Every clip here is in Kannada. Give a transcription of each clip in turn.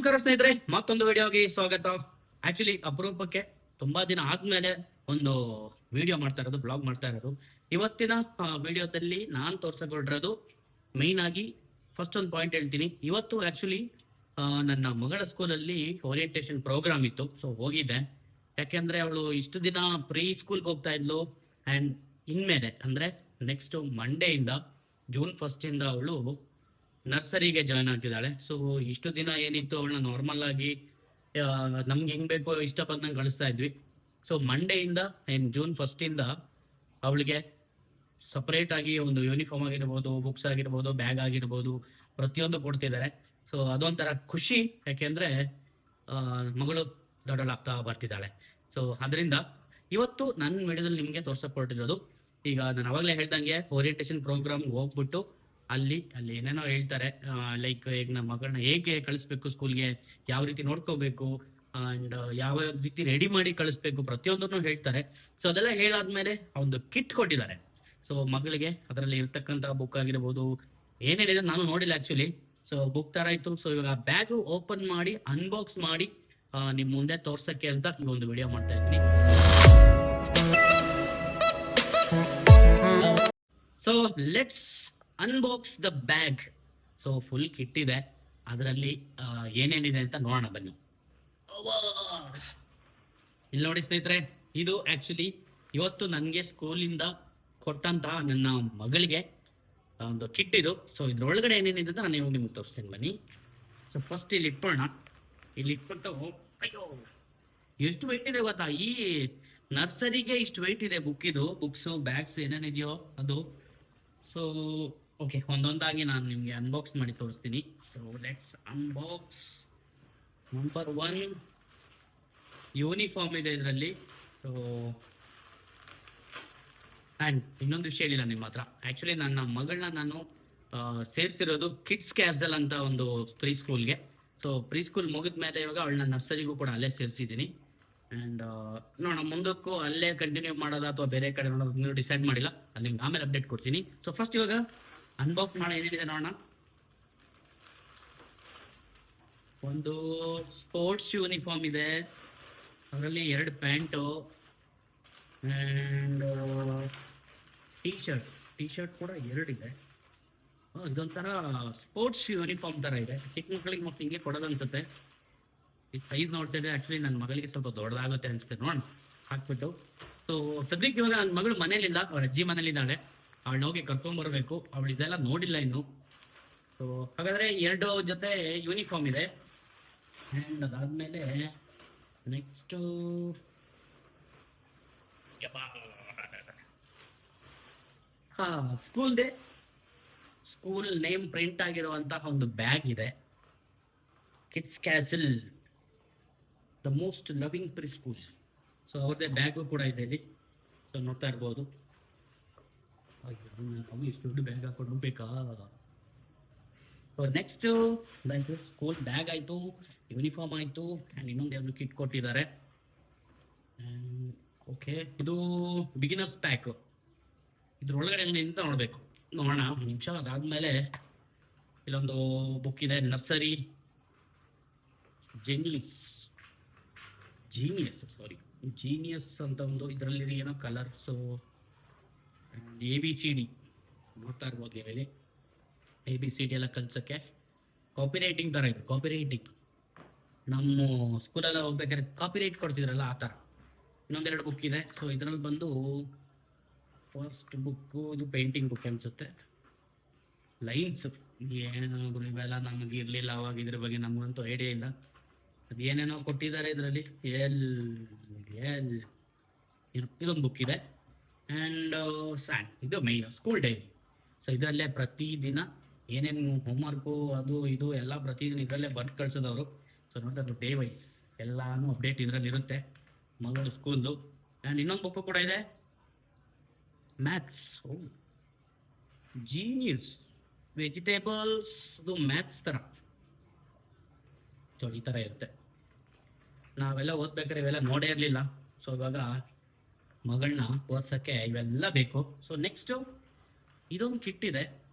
ನಮಸ್ಕಾರ ಸ್ನೇಹಿತರೆ, ಮತ್ತೊಂದು ವಿಡಿಯೋಗೆ ಸ್ವಾಗತ. ಆಕ್ಚುಲಿ ಅಪರೂಪಕ್ಕೆ ತುಂಬಾ ದಿನ ಆದ್ಮೇಲೆ ಒಂದು ವಿಡಿಯೋ ಮಾಡ್ತಾ ಇರೋದು, ಬ್ಲಾಗ್ ಮಾಡ್ತಾ ಇರೋದು. ಇವತ್ತಿನ ವಿಡಿಯೋದಲ್ಲಿ ನಾನು ತೋರ್ಸಕೊಟ್ಟಿರೋದು ಮೈನ್ ಆಗಿ ಫಸ್ಟ್ ಒಂದು ಪಾಯಿಂಟ್ ಹೇಳ್ತೀನಿ. ಇವತ್ತು ಆಕ್ಚುಲಿ ನನ್ನ ಮಗಳ ಸ್ಕೂಲಲ್ಲಿ ಓರಿಯೆಂಟೇಷನ್ ಪ್ರೋಗ್ರಾಮ್ ಇತ್ತು, ಸೊ ಹೋಗಿದ್ದೆ. ಯಾಕೆಂದ್ರೆ ಅವಳು ಇಷ್ಟು ದಿನ ಪ್ರೀ ಸ್ಕೂಲ್ಗೆ ಹೋಗ್ತಾ ಇದ್ಲು. ಅಂಡ್ ಇನ್ಮೇಲೆ ಅಂದ್ರೆ ನೆಕ್ಸ್ಟ್ ಮಂಡೆಯಿಂದ ಜೂನ್ 1 ಇಂದ ಅವಳು ನರ್ಸರಿಗೆ ಜಾಯ್ನ್ ಆಗ್ತಿದ್ದಾಳೆ. ಸೊ ಇಷ್ಟು ದಿನ ಏನಿತ್ತು ಅವಳನ್ನ ನಾರ್ಮಲ್ ಆಗಿ ನಮ್ಗೆ ಹೆಂಗ್ ಬೇಕೋ ಇಷ್ಟ ಬಂದಂಗೆ ಕಳಿಸ್ತಾ ಇದ್ವಿ. ಸೊ ಮಂಡೆಯಿಂದ ಜೂನ್ 1 ಇಂದ ಅವಳಿಗೆ ಸಪರೇಟ್ ಆಗಿ ಒಂದು ಯೂನಿಫಾರ್ಮ್ ಆಗಿರ್ಬೋದು, ಬುಕ್ಸ್ ಆಗಿರ್ಬೋದು, ಬ್ಯಾಗ್ ಆಗಿರ್ಬೋದು, ಪ್ರತಿಯೊಂದು ಕೊಡ್ತಿದ್ದಾರೆ. ಸೊ ಅದೊಂಥರ ಖುಷಿ, ಯಾಕೆಂದ್ರೆ ಮಗಳು ದೊಡ್ಡಳಾಗ್ತಾ ಬರ್ತಿದ್ದಾಳೆ. ಸೊ ಅದರಿಂದ ಇವತ್ತು ನನ್ನ ವಿಡಿಯೋದಲ್ಲಿ ನಿಮಗೆ ತೋರ್ಸಕೊಟ್ಟಿರೋದು, ಈಗ ನಾನು ಅವಾಗಲೇ ಹೇಳ್ದಂಗೆ ಓರಿಯೆಂಟೇಷನ್ ಪ್ರೋಗ್ರಾಮ್ಗೆ ಹೋಗ್ಬಿಟ್ಟು ಅಲ್ಲಿ ಏನೇನೋ ಹೇಳ್ತಾರೆ. ಲೈಕ್ ಈಗ ನಮ್ಮ ಮಗಳನ್ನ ಹೇಗೆ ಕಳಿಸ್ಬೇಕು ಸ್ಕೂಲ್ಗೆ, ಯಾವ ರೀತಿ ನೋಡ್ಕೋಬೇಕು, ಅಂಡ್ ಯಾವ ರೀತಿ ರೆಡಿ ಮಾಡಿ ಕಳಿಸ್ಬೇಕು, ಪ್ರತಿಯೊಂದನ್ನು ಹೇಳ್ತಾರೆ. ಸೊ ಅದೆಲ್ಲ ಹೇಳಾದ್ಮೇಲೆ ಒಂದು ಕಿಟ್ ಕೊಟ್ಟಿದ್ದಾರೆ. ಸೊ ಮಗಳಿಗೆ ಅದರಲ್ಲಿ ಇರ್ತಕ್ಕಂಥ ಬುಕ್ ಆಗಿರ್ಬೋದು, ಏನೇನಿದೆ ನಾನು ನೋಡಿಲ್ಲ ಆಕ್ಚುಲಿ. ಸೊ ಬುಕ್ ತರ ಇತ್ತು. ಸೊ ಇವಾಗ ಬ್ಯಾಗ್ ಓಪನ್ ಮಾಡಿ ಅನ್ಬಾಕ್ಸ್ ಮಾಡಿ ನಿಮ್ ಮುಂದೆ ತೋರ್ಸಕ್ಕೆ ಅಂತ ಈ ಒಂದು ವಿಡಿಯೋ ಮಾಡ್ತಾ ಇದ್ದೀನಿ. So let's unbox the bag. So full kit ಇದೆ, ಅದರಲ್ಲಿ ಏನೇನಿದೆ ಅಂತ ನೋಡೋಣ ಬನ್ನಿ. ಇಲ್ಲಿ ನೋಡಿ ಸ್ನೇಹಿತರೆ, ಇದು ಆಕ್ಚುಲಿ ಇವತ್ತು ನನಗೆ ಸ್ಕೂಲಿಂದ ಕೊಟ್ಟಂತಹ ನನ್ನ ಮಗಳಿಗೆ ಒಂದು ಕಿಟ್ ಇದು. ಸೊ ಇದ್ರೊಳಗಡೆ ಏನೇನಿದೆ ಅಂತ ನಾನು ನಿಮ್ಗೆ ತೋರಿಸ್ತೀನಿ ಬನ್ನಿ. ಸೊ ಫಸ್ಟ್ ಇಲ್ಲಿ ಇಟ್ಕೊಳ್ಳೋಣ. ಇಲ್ಲಿ ಇಟ್ಬಿಟ್ಟು, ಅಯ್ಯೋ ಎಷ್ಟು ವೆಯ್ಟ್ ಇದೆ ಗೊತ್ತಾ, ಈ ನರ್ಸರಿಗೆ ಇಷ್ಟು ವೆಯ್ಟ್ ಇದೆ ಬುಕ್ಸು, ಬ್ಯಾಗ್ಸ್ ಏನೇನಿದೆಯೋ ಅದು. ಸೊ ಓಕೆ, ಒಂದೊಂದಾಗಿ ನಾನು ನಿಮಗೆ ಅನ್ಬಾಕ್ಸ್ ಮಾಡಿ ತೋರಿಸ್ತೀನಿ. So let's unbox. Number 1 uniform ಇದೆ ಇದರಲ್ಲಿ. ಸೊ ಆ್ಯಂಡ್ ಇನ್ನೊಂದು ವಿಷಯ ಹೇಳಿಲ್ಲ ನಿಮ್ಮ ಹತ್ರ. ಆ್ಯಕ್ಚುಲಿ ನನ್ನ ಮಗಳನ್ನ ನಾನು ಸೇರಿಸಿರೋದು ಕಿಡ್ಸ್ ಕ್ಯಾಸಲ್ ಅಂತ ಒಂದು ಪ್ರೀ ಸ್ಕೂಲ್ಗೆ. ಸೊ ಪ್ರೀ ಸ್ಕೂಲ್ ಮುಗಿದ ಮೇಲೆ ಇವಾಗ ಅವಳನ್ನ ನರ್ಸರಿಗೂ ಕೂಡ ಅಲ್ಲೇ ಸೇರಿಸಿದ್ದೀನಿ. ಆ್ಯಂಡ್ ನೋಡೋಣ ಮುಂದಕ್ಕೂ ಅಲ್ಲೇ ಕಂಟಿನ್ಯೂ ಮಾಡೋದ ಅಥವಾ ಬೇರೆ ಕಡೆ ನೋಡೋದು ಡಿಸೈಡ್ ಮಾಡಿಲ್ಲ, ಅದು ನಿಮ್ಗೆ ಆಮೇಲೆ ಅಪ್ಡೇಟ್ ಕೊಡ್ತೀನಿ. ಸೊ ಫಸ್ಟ್ ಇವಾಗ ಅನ್ಬಾಕ್ಸ್ ಮಾಡಿ ಏನಿದೆ ನೋಡೋಣ. ಒಂದು ಸ್ಪೋರ್ಟ್ಸ್ ಯೂನಿಫಾರ್ಮ್ ಇದೆ, ಅದರಲ್ಲಿ 2 ಪ್ಯಾಂಟು ಆ್ಯಂಡ್ ಟಿ ಶರ್ಟ್ ಕೂಡ 2 ಇದೆ. ಇದೊಂಥರ ಸ್ಪೋರ್ಟ್ಸ್ ಯೂನಿಫಾರ್ಮ್ ಥರ ಇದೆ. ಚಿಕ್ಕ ಮಕ್ಕಳಿಗೆ ಮತ್ತೆ ಹಿಂಗೆ ಕೊಡೋದು ಅನ್ಸುತ್ತೆ. ಈ ಸೈಜ್ ನೋಡ್ತಿದ್ದೆ, ಆ್ಯಕ್ಚುಲಿ ನನ್ನ ಮಗಳಿಗೆ ಸ್ವಲ್ಪ ದೊಡ್ಡದಾಗುತ್ತೆ ಅನಿಸುತ್ತೆ. ನೋಡೋಣ ಹಾಕ್ಬಿಟ್ಟು. ಸೊ ಸದ್ಯಕ್ಕೆ ಇವಾಗ ನನ್ನ ಮಗಳು ಮನೇಲಿಲ್ಲ, ಅವಳ ಅಜ್ಜಿ ಮನೇಲಿದ್ದಾಳೆ. ಅವಳನ್ನ ಹೋಗಿ ಕರ್ಕೊಂಬರ್ಬೇಕು. ಅವಳು ಇದೆಲ್ಲ ನೋಡಿಲ್ಲ ಇನ್ನು. ಸೊ ಹಾಗಾದರೆ 2 ಜೊತೆ ಯೂನಿಫಾರ್ಮ್ ಇದೆ. ಆ್ಯಂಡ್ ಅದಾದಮೇಲೆ ನೆಕ್ಸ್ಟು ಸ್ಕೂಲ್ ನೇಮ್ ಪ್ರಿಂಟ್ ಆಗಿರುವಂತಹ ಒಂದು ಬ್ಯಾಗ್ ಇದೆ. Kids Castle, the most loving preschool. So ಅವ್ರದ್ದೇ ಬ್ಯಾಗು ಕೂಡ ಇದೆ ಇಲ್ಲಿ. ಸೊ ನೋಡ್ತಾ ಇರ್ಬೋದು. ಇಷ್ಟು ದೊಡ್ಡ ಬ್ಯಾಗ್ ಹಾಕೊಂಡು ಬೇಕಾ. ಸೊ ನೆಕ್ಸ್ಟು ಸ್ಕೂಲ್ ಬ್ಯಾಗ್ ಆಯಿತು, ಯೂನಿಫಾರ್ಮ್ ಆಯಿತು, ಆ್ಯಂಡ್ ಇನ್ನೊಂದು ಯಾವುದು ಕಿಟ್ ಕೊಟ್ಟಿದ್ದಾರೆ. ಓಕೆ, ಇದು ಬಿಗಿನರ್ಸ್ ಪ್ಯಾಕು. ಇದ್ರೊಳಗಡೆ ನಿಂತ ನೋಡಬೇಕು, ನೋಡೋಣ ಒಂದು ನಿಮಿಷ. ಅದಾದಮೇಲೆ ಇಲ್ಲೊಂದು ಬುಕ್ ಇದೆ, ನರ್ಸರಿ ಜೀನಿಯಸ್ ಅಂತ ಒಂದು. ಇದರಲ್ಲಿ ಏನೋ ಕಲರ್ಸು, ABCD ನೋಡ್ತಾ ಇರ್ಬೋದು ನೀವು. ABCD ಎಲ್ಲ ಕಲ್ಸೋಕ್ಕೆ ಕಾಪಿ ರೈಟಿಂಗ್ ಥರ ಇದೆ. ಕಾಪಿ ರೈಟಿಂಗ್ ನಮ್ಮ ಸ್ಕೂಲೆಲ್ಲ ಹೋಗ್ಬೇಕಾದ್ರೆ ಕಾಪಿ ರೈಟ್ ಕೊಡ್ತಿದ್ರಲ್ಲ, ಆ ಥರ. ಇನ್ನೊಂದೆರಡು ಬುಕ್ ಇದೆ. ಸೊ ಇದರಲ್ಲಿ ಬಂದು ಫಸ್ಟ್ ಬುಕ್ಕು, ಇದು ಪೇಂಟಿಂಗ್ ಬುಕ್ ಅನಿಸುತ್ತೆ. ಲೈನ್ಸ್ ಏನೇನೋ ಇವೆಲ್ಲ ನಮಗೆ ಇರಲಿಲ್ಲ ಅವಾಗ, ಇದ್ರ ಬಗ್ಗೆ ನಮಗಂತೂ ಐಡಿಯಾ ಇಲ್ಲ. ಅದು ಏನೇನೋ ಕೊಟ್ಟಿದ್ದಾರೆ ಇದರಲ್ಲಿ. ಇದೊಂದು ಬುಕ್ ಇದೆ. ಆ್ಯಂಡ್ ಇದು ಮೈನ್ ಸ್ಕೂಲ್ ಡೈರಿ. ಸೊ ಇದರಲ್ಲೇ ಪ್ರತಿದಿನ ಏನೇನು ಹೋಮ್ವರ್ಕು ಅದು ಇದು ಎಲ್ಲ ಪ್ರತಿದಿನ ಇದರಲ್ಲೇ ಬರ್ದು ಕಳ್ಸೋದವರು. ಸೊ ನೋಡ್ತಾ ಡೇ ವೈಸ್ ಎಲ್ಲಾನು ಅಪ್ಡೇಟ್ ಇದರಲ್ಲಿ ಇರುತ್ತೆ ಮಗಳು ಸ್ಕೂಲ್ದು. ಆ್ಯಂಡ್ ಇನ್ನೊಂದು ಬುಕ್ಕು ಕೂಡ ಇದೆ, ಮ್ಯಾಥ್ಸ್. ಜೀನಿಯಸ್ ವೆಜಿಟೇಬಲ್ಸ್, ಅದು ಮ್ಯಾಥ್ಸ್ ಥರ. ಸೊ ಈ ಥರ ಇರುತ್ತೆ. ನಾವೆಲ್ಲ ಓದ್ಬೇಕಾದ್ರೆ ಇವೆಲ್ಲ ನೋಡೇ ಇರಲಿಲ್ಲ. ಸೊ ಇವಾಗ ಮಗಳನ್ನ ಓದ್ಸೋಕ್ಕೆ ಇವೆಲ್ಲ ಬೇಕು. ಸೊ ನೆಕ್ಸ್ಟು ಇದೊಂದು ಕಿಟ್ ಇದೆ.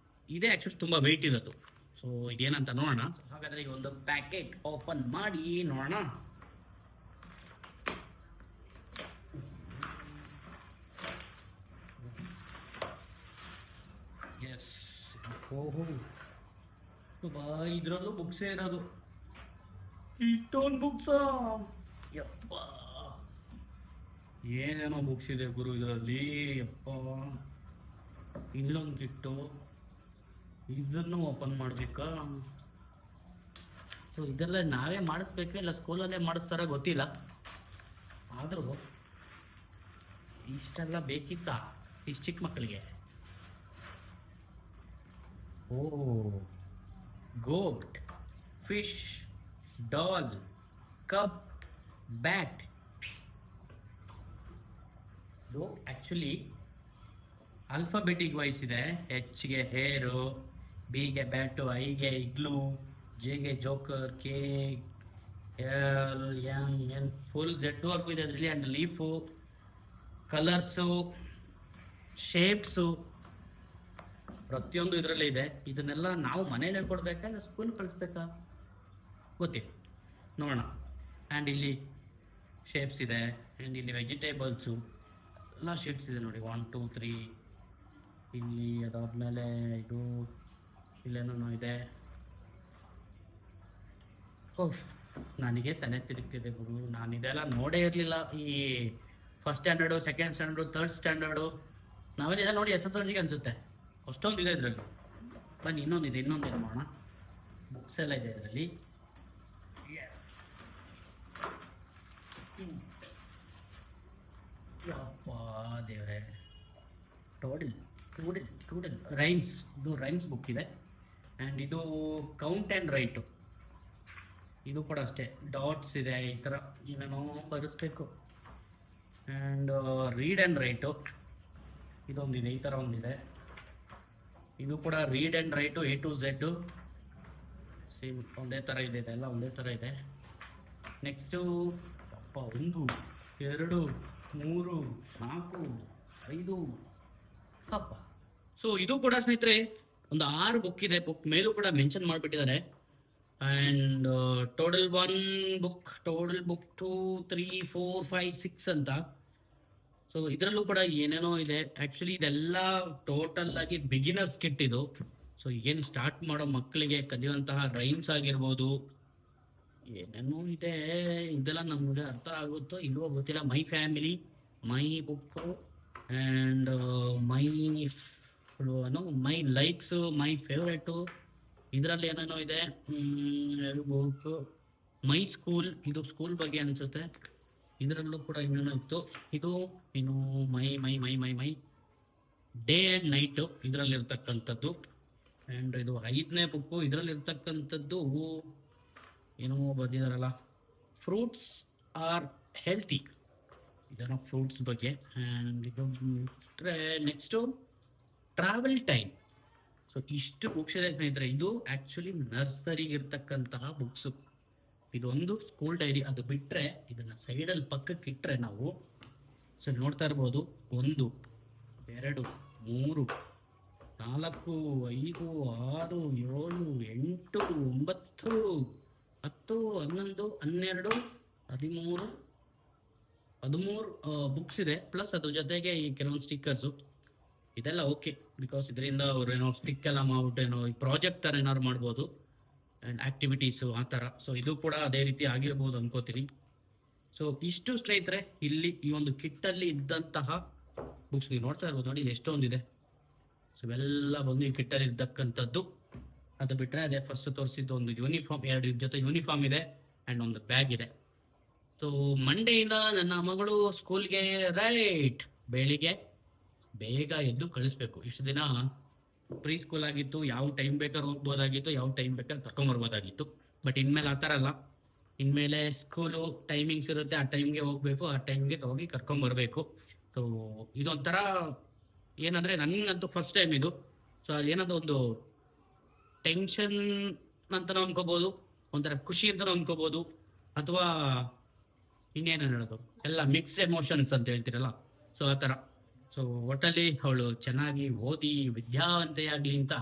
ಇದೇ ಆ್ಯಕ್ಚುಲಿ ತುಂಬ ವೆಯ್ಟ್ ಇರೋದು. ಸೊ ಇದೇನಂತ ನೋಡೋಣ. ಹಾಗಾದ್ರೆ ಈ ಒಂದು ಪ್ಯಾಕೆಟ್ ಓಪನ್ ಮಾಡಿ ನೋಡೋಣ. ಎಸ್, ಓಹೋ ಬಾ, ಇದ್ರಲ್ಲೂ ಬುಕ್ಸೇ ಇರೋದು. ಇಷ್ಟೊಂದು ಬುಕ್ಸಾ? ಯಪ್ಪ, ಏನೇನೋ ಬುಕ್ಸ್ ಇದೆ ಗುರು ಇದರಲ್ಲಿ. ಯಪ್ಪ, ಇಲ್ಲೊಂದು ಕಿಟ್ಟು, ಇದನ್ನು ಓಪನ್ ಮಾಡಬೇಕಾ? ಸೊ ಇದೆಲ್ಲ ನಾವೇ ಮಾಡಿಸ್ಬೇಕು ಇಲ್ಲ ಸ್ಕೂಲಲ್ಲೇ ಮಾಡಿಸ್ತಾರ ಗೊತ್ತಿಲ್ಲ. ಆದರೂ ಇಷ್ಟೆಲ್ಲ ಬೇಕಿತ್ತಾ ಇಷ್ಟು ಚಿಕ್ಕ ಮಕ್ಕಳಿಗೆ? ಓ, goat, fish, doll, cup, bat. ಇದು ಆ್ಯಕ್ಚುಲಿ ಆಲ್ಫಾಬೆಟಿಕ್ ವೈಸ್ ಇದೆ. ಎಚ್ಗೆ ಹೇರು, ಬಿಗೆ ಬ್ಯಾಟು, ಐಗೆ ಇಗ್ಲು, ಜೆಗೆ joker, K L M N full Z ವರ್ಗೂ ಇದೆ ಅದರಲ್ಲಿ. ಆ್ಯಂಡ್ ಲೀಫು, ಕಲರ್ಸು, ಶೇಪ್ಸು ಪ್ರತಿಯೊಂದು ಇದರಲ್ಲೇ ಇದೆ. ಇದನ್ನೆಲ್ಲ ನಾವು ಮನೇಲಿ ಕೊಡ್ಬೇಕಾ ಇಲ್ಲ ಸ್ಕೂಲ್ ಕಳಿಸ್ಬೇಕಾ ಗೊತ್ತಿಲ್ಲ, ನೋಡೋಣ. ಆ್ಯಂಡ್ ಇಲ್ಲಿ ಶೇಪ್ಸ್ ಇದೆ. ಆ್ಯಂಡ್ ಇಲ್ಲಿ ವೆಜಿಟೇಬಲ್ಸು ಎಲ್ಲ ಶೀಟ್ಸ್ ಇದೆ ನೋಡಿ, 1 2 3. ಇಲ್ಲಿ ಅದಾದಮೇಲೆ ಇದು ಇಲ್ಲೇನೋ ಇದೆ. ಓಹ್, ನನಗೆ ತಲೆ ತಿರುಗ್ತಿದೆ ಗುರು. ನಾನು ಇದೆಲ್ಲ ನೋಡೇ ಇರಲಿಲ್ಲ. ಈ first standard, second standard, third standard ನಾವೆಲ್ಲ ನೋಡಿ SSLCಗೆ ಅನಿಸುತ್ತೆ. ಅಷ್ಟೊಂದು ಇದೆ ಇದರಲ್ಲಿ. ಬನ್ನಿ ಇನ್ನೊಂದಿದೆ ಮಾಡೋಣ. ಬುಕ್ಸ್ ಎಲ್ಲ ಇದೆ ಇದರಲ್ಲಿ. ಎಸ್, ಯಪ್ಪ ದೇವರೇ, ಟೋಡಲ್ ರೈಮ್ಸ್. ಇದು ರೈಮ್ಸ್ ಬುಕ್ ಇದೆ. ಆ್ಯಂಡ್ ಇದು ಕೌಂಟ್ ಆ್ಯಂಡ್ ರೈಟು. ಇದು ಕೂಡ ಅಷ್ಟೇ, ಡಾಟ್ಸ್ ಇದೆ. ಈ ಥರ ಏನೇನೋ ಬರೆಸ್ಬೇಕು. ಆ್ಯಂಡ್ ರೀಡ್ ಆ್ಯಂಡ್ ರೈಟು ಇದೊಂದಿದೆ, ಈ ಥರ ಒಂದಿದೆ. ಇದು ಕೂಡ read and right A to Z same ಒಂದೇ ಥರ ಇದೆ. ಇದೆಲ್ಲ ಒಂದೇ ಥರ ಇದೆ. ನೆಕ್ಸ್ಟು ಅಪ್ಪ, 1 2 3 4 5 ಅಪ್ಪ. ಸೊ ಇದು ಕೂಡ ಸ್ನೇಹಿತರೆ ಒಂದು 6 ಬುಕ್ ಇದೆ. ಬುಕ್ ಮೇಲೂ ಕೂಡ ಮೆನ್ಷನ್ ಮಾಡಿಬಿಟ್ಟಿದ್ದಾರೆ. And total 1 book, total book 2 3 4 5 6 ಅಂತ. ಸೊ ಇದರಲ್ಲೂ ಕೂಡ ಏನೇನೋ ಇದೆ. ಆ್ಯಕ್ಚುಲಿ ಇದೆಲ್ಲ ಟೋಟಲ್ ಆಗಿ ಬಿಗಿನರ್ಸ್ ಕಿಟ್ ಇದು. ಸೊ ಏನು ಸ್ಟಾರ್ಟ್ ಮಾಡೋ ಮಕ್ಕಳಿಗೆ ಕಲಿಯುವಂತಹ ರೈಮ್ಸ್ ಆಗಿರ್ಬೋದು, ಏನೇನೋ ಇದೆ. ಇದೆಲ್ಲ ನಮಗೆ ಅರ್ಥ ಆಗುತ್ತೋ ಇಲ್ವೋ ಗೊತ್ತಿಲ್ಲ. My family, my book, and my likes, my favourite, ಇದರಲ್ಲಿ ಏನೇನೋ ಇದೆ. ಬುಕ್ ಮೈ ಸ್ಕೂಲ್, ಇದು ಸ್ಕೂಲ್ ಬಗ್ಗೆ ಅನಿಸುತ್ತೆ. ಇದರಲ್ಲೂ ಕೂಡ ಇನ್ನೇನೋ ಇತ್ತು. ಇದು ಏನು ಮೈ ಡೇ ಆ್ಯಂಡ್ ನೈಟು ಇದರಲ್ಲಿರ್ತಕ್ಕಂಥದ್ದು. ಆ್ಯಂಡ್ ಇದು 5ನೇ ಬುಕ್ಕು. ಇದರಲ್ಲಿರ್ತಕ್ಕಂಥದ್ದು ಏನೋ ಬಂದಿದಾರಲ್ಲ, ಫ್ರೂಟ್ಸ್ ಆರ್ ಹೆಲ್ತಿ, ಇದನ್ನು ಫ್ರೂಟ್ಸ್ ಬಗ್ಗೆ. ಆ್ಯಂಡ್ ಇದು ನೆಕ್ಸ್ಟು ಟ್ರಾವೆಲ್ ಟೈಮ್. ಸೊ ಇಷ್ಟು ಬುಕ್ಸ್ ಇದೆ ಸ್ನೇಹಿತರೆ. ಇದು ಆ್ಯಕ್ಚುಲಿ ನರ್ಸರಿಗೆ ಇರ್ತಕ್ಕಂತಹ ಬುಕ್ಸು. ಇದೊಂದು ಸ್ಕೂಲ್ ಡೈರಿ. ಅದು ಬಿಟ್ಟರೆ ಇದನ್ನು ಸೈಡಲ್ಲಿ ಪಕ್ಕಕ್ಕೆ ಇಟ್ಟರೆ ನಾವು ಸೊ ನೋಡ್ತಾ ಇರ್ಬೋದು, 1 2 3 4 5 6 7 8 9 10 11 12 13 ಬುಕ್ಸ್ ಇದೆ. ಪ್ಲಸ್ ಅದ್ರ ಜೊತೆಗೆ ಈ ಕೆಲವೊಂದು ಸ್ಟಿಕ್ಕರ್ಸು ಇದೆಲ್ಲ ಓಕೆ. ಬಿಕಾಸ್ ಇದರಿಂದ ಅವ್ರು ಏನೋ ಸ್ಟಿಕ್ ಎಲ್ಲ ಮಾಡ್ಬಿಟ್ಟು ಏನೋ ಈ ಪ್ರಾಜೆಕ್ಟ್ ಥರ ಏನಾದ್ರು ಮಾಡ್ಬೋದು. ಆ್ಯಂಡ್ ಆ್ಯಕ್ಟಿವಿಟೀಸು ಆ ಥರ. ಸೊ ಇದು ಕೂಡ ಅದೇ ರೀತಿ ಆಗಿರ್ಬೋದು ಅನ್ಕೋತೀನಿ. ಸೊ ಇಷ್ಟು ಸ್ನೇಹಿತರೆ ಇಲ್ಲಿ ಈ ಒಂದು ಕಿಟ್ಟಲ್ಲಿ ಇದ್ದಂತಹ ಬುಕ್ಸ್ ನೀವು ನೋಡ್ತಾ ಇರ್ಬೋದು ನೋಡಿ, ಎಷ್ಟೊಂದಿದೆ. ಸೊ ಇವೆಲ್ಲ ಬಂದು ಈ ಕಿಟ್ಟಲ್ಲಿ ಇರ್ತಕ್ಕಂಥದ್ದು. ಅದು ಬಿಟ್ಟರೆ ಅದೇ ಫಸ್ಟ್ ತೋರಿಸಿದ್ದು ಒಂದು ಯೂನಿಫಾರ್ಮ್, 2 ಜೊತೆ ಯೂನಿಫಾರ್ಮ್ ಇದೆ ಆ್ಯಂಡ್ ಒಂದು ಬ್ಯಾಗ್ ಇದೆ. ಸೊ ಮಂಡೆಯಿಂದ ನನ್ನ ಮಗಳು ಸ್ಕೂಲ್ಗೆ ರೈಟ್ ಬೆಳಿಗ್ಗೆ ಬೇಗ ಎದ್ದು ಕಳಿಸ್ಬೇಕು. ಇಷ್ಟು ದಿನ ಪ್ರೀ ಸ್ಕೂಲ್ ಆಗಿತ್ತು, ಯಾವ ಟೈಮ್ ಬೇಕಾದ್ರೆ ಹೋಗ್ಬೋದಾಗಿತ್ತು, ಯಾವ ಟೈಮ್ ಬೇಕಾದ್ರೆ ಕರ್ಕೊಂಬರ್ಬೋದಾಗಿತ್ತು. ಬಟ್ ಇನ್ಮೇಲೆ ಆ ಥರ ಅಲ್ಲ. ಇನ್ಮೇಲೆ ಸ್ಕೂಲು ಟೈಮಿಂಗ್ಸ್ ಇರುತ್ತೆ, ಆ ಟೈಮ್ಗೆ ಹೋಗಬೇಕು, ಆ ಟೈಮ್ಗೆ ಹೋಗಿ ಕರ್ಕೊಂಬರ್ಬೇಕು. ಸೊ ಇದೊಂಥರ ಏನಂದರೆ ನನಗಂತೂ ಫಸ್ಟ್ ಟೈಮ್ ಇದು. ಸೊ ಅದೇನದು ಒಂದು ಟೆನ್ಷನ್ ಅಂತಲೂ ಅನ್ಕೋಬೋದು, ಒಂಥರ ಖುಷಿ ಅಂತಲೂ ಅನ್ಕೋಬೋದು, ಅಥವಾ ಇನ್ನೇನು ಹೇಳೋದು, ಎಲ್ಲ ಮಿಕ್ಸ್ ಎಮೋಷನ್ಸ್ ಅಂತ ಹೇಳ್ತೀರಲ್ಲ, ಸೊ ಆ ಥರ. ಸೊ ಒಟ್ಟಲ್ಲಿ ಅವಳು ಚೆನ್ನಾಗಿ ಓದಿ ವಿದ್ಯಾವಂತೆಯಾಗಲಿ ಅಂತ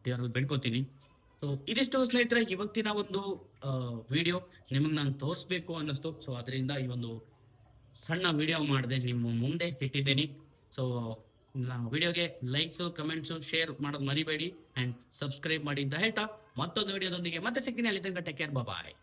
ದೇವರಲ್ಲಿ ಬೇಡ್ಕೋತೀನಿ. ಸೊ ಇದಿಷ್ಟು ಸ್ನೇಹಿತರೆ ಇವತ್ತಿನ ಒಂದು ವಿಡಿಯೋ ನಿಮಗೆ ನಾನು ತೋರಿಸ್ಬೇಕು ಅನ್ನಿಸ್ತು. ಸೊ ಅದರಿಂದ ಈ ಒಂದು ಸಣ್ಣ ವಿಡಿಯೋ ಮಾಡಿದೆ ನಿಮ್ಮ ಮುಂದೆ ಇಟ್ಟಿದ್ದೀನಿ. ಸೊ ವಿಡಿಯೋಗೆ ಲೈಕ್ಸು ಕಮೆಂಟ್ಸು ಶೇರ್ ಮಾಡೋದು ಮರಿಬೇಡಿ ಆ್ಯಂಡ್ ಸಬ್ಸ್ಕ್ರೈಬ್ ಮಾಡಿ ಅಂತ ಹೇಳ್ತಾ ಮತ್ತೊಂದು ವಿಡಿಯೋದೊಂದಿಗೆ ಮತ್ತೆ ಸಿಗ್ತೀನಿ. ಅಲ್ಲಿ ತನಕ ಟೇಕ್ ಕೇರ್, ಬಾಯ್.